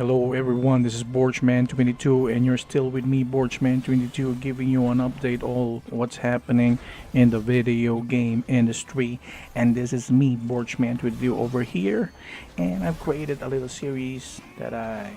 Hello everyone, this is Borchman22 and you're still with me, Borchman22, giving you an update all what's happening in the video game industry. And this is me, Borchman22 over here, and I've created a little series that I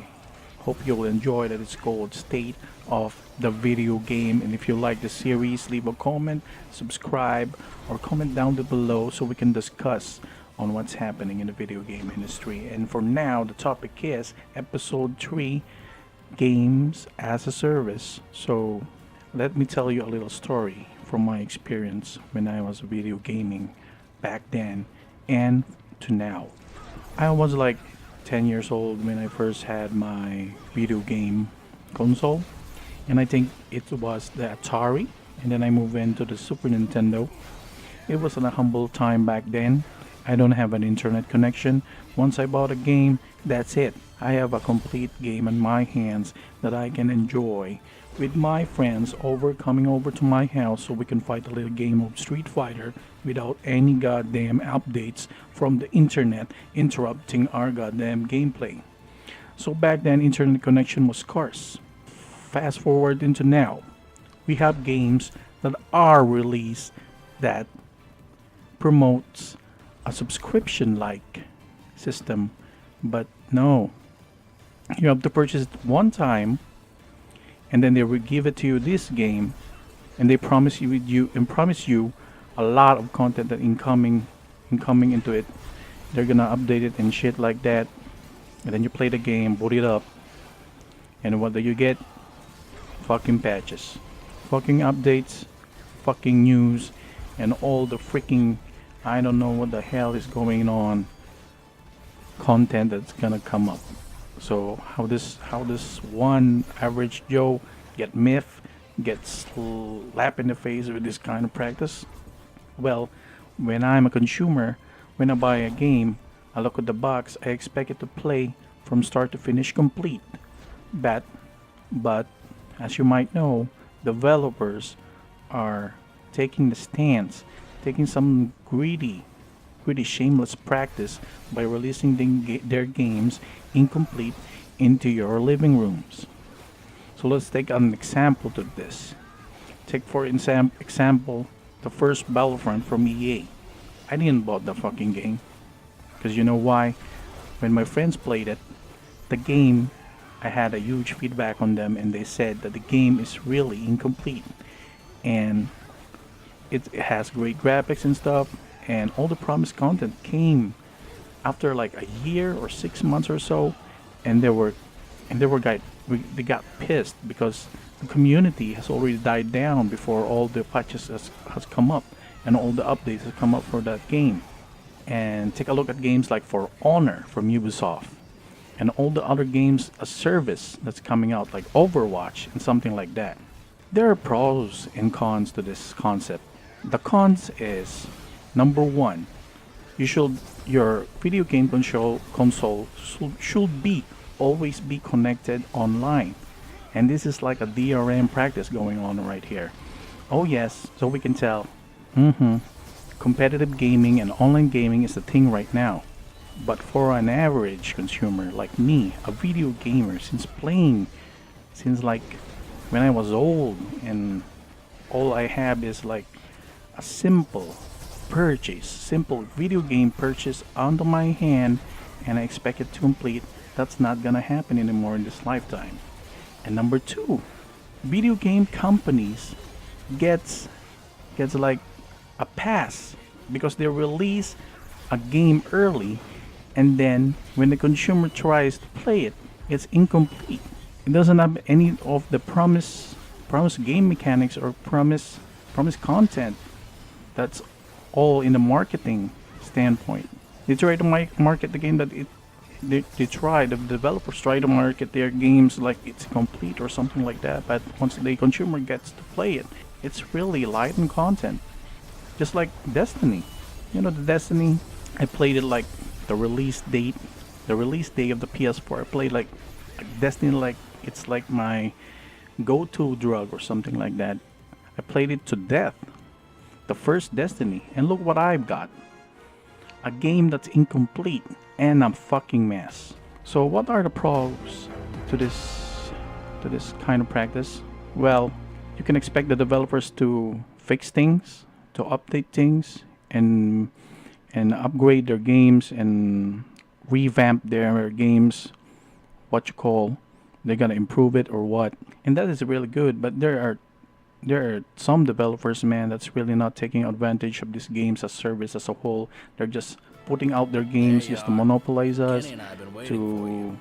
hope you'll enjoy, that is called State of the Video Game. And if you like the series, leave a comment, subscribe, or comment down below so we can discuss on what's happening in the video game industry. And for now, the topic is episode 3, games as a service. So let me tell you a little story from my experience when I was video gaming back then and to now. I was like 10 years old when I first had my video game console, and I think it was the Atari, and then I moved into the Super Nintendo. It was a humble time back then. I don't have an internet connection. Once I bought a game, that's it. I have a complete game in my hands that I can enjoy with my friends coming over to my house so we can fight a little game of Street Fighter without any goddamn updates from the internet interrupting our goddamn gameplay. So back then, internet connection was scarce. Fast forward into now, we have games that are released that promotes a subscription-like system, but no, you have to purchase it one time, and then they will give it to you this game, and they promise you a lot of content that incoming into it. They're gonna update it and shit like that, and then you play the game, boot it up, and what do you get? Fucking patches, fucking updates, fucking news, and all the freaking I don't know what the hell is going on content that's gonna come up. So how this one average Joe gets slapped in the face with this kind of practice? Well, when I'm a consumer, when I buy a game, I look at the box, I expect it to play from start to finish complete. But as you might know, developers are taking the stance, taking some greedy, shameless practice by releasing their games incomplete into your living rooms. So let's take an example to this. Take for example the first Battlefront from EA. I didn't bought the fucking game because you know why? When my friends played it, the game, I had a huge feedback on them, and they said that the game is really incomplete, and it has great graphics and stuff, and all the promised content came after like a year or 6 months or so, and they got pissed because the community has already died down before all the patches has come up and all the updates have come up for that game. And take a look at games like For Honor from Ubisoft and all the other games as service that's coming out like Overwatch and something like that. There are pros and cons to this concept. The cons is, number one, your video game console should be always be connected online, and this is like a DRM practice going on right here. Oh yes, so we can tell. Competitive gaming and online gaming is the thing right now. But for an average consumer like me, a video gamer, since like when I was old, and all I have is like a simple video game purchase onto my hand, and I expect it to complete. That's not gonna happen anymore in this lifetime. And number two, video game companies gets like a pass because they release a game early, and then when the consumer tries to play it, it's incomplete. It doesn't have any of the promised game mechanics or promised content. That's all in the marketing standpoint. They try to market the game that the developers try to market their games like it's complete or something like that. But once the consumer gets to play it, it's really light in content. Just like Destiny. You know, the Destiny, I played it like the release day of the PS4. I played like Destiny like it's like my go-to drug or something like that. I played it to death. The first Destiny, and look what I've got. A game that's incomplete and a fucking mess. So what are the pros to this kind of practice? Well, you can expect the developers to fix things, to update things, and upgrade their games and revamp their games. What you call, they're gonna improve it or what, and that is really good. But there are some developers, man, that's really not taking advantage of these games as service as a whole. They're just putting out their games just to monopolize us, to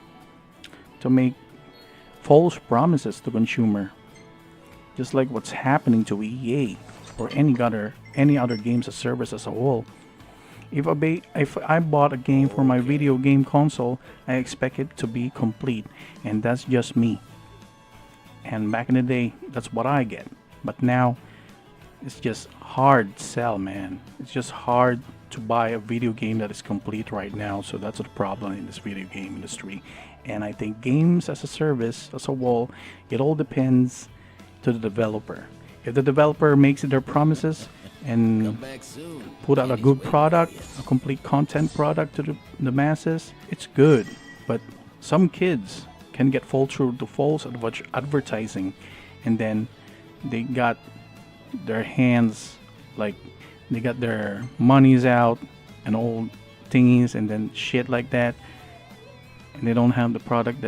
make false promises to consumer, just like what's happening to EA or any other games as service as a whole. If I bought a game for my video game console, I expect it to be complete, and that's just me. And back in the day, that's what I get. But now, it's just hard sell, man. It's just hard to buy a video game that is complete right now. So that's the problem in this video game industry. And I think games as a service, as a whole, it all depends to the developer. If the developer makes their promises and put out a good product, a complete content product to the masses, it's good. But some kids can get fall through to false advertising, and then they got their hands, like they got their monies out and all thingies and then shit like that, and they don't have the product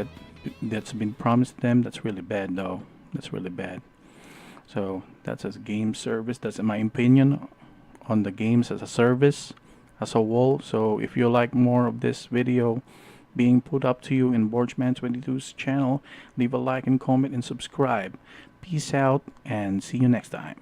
that's been promised them. That's really bad, though. That's really bad. So that's a game service. That's my opinion on the games as a service as a whole. So if you like more of this video being put up to you in Borchman22's channel, leave a like and comment and subscribe. Peace out and see you next time.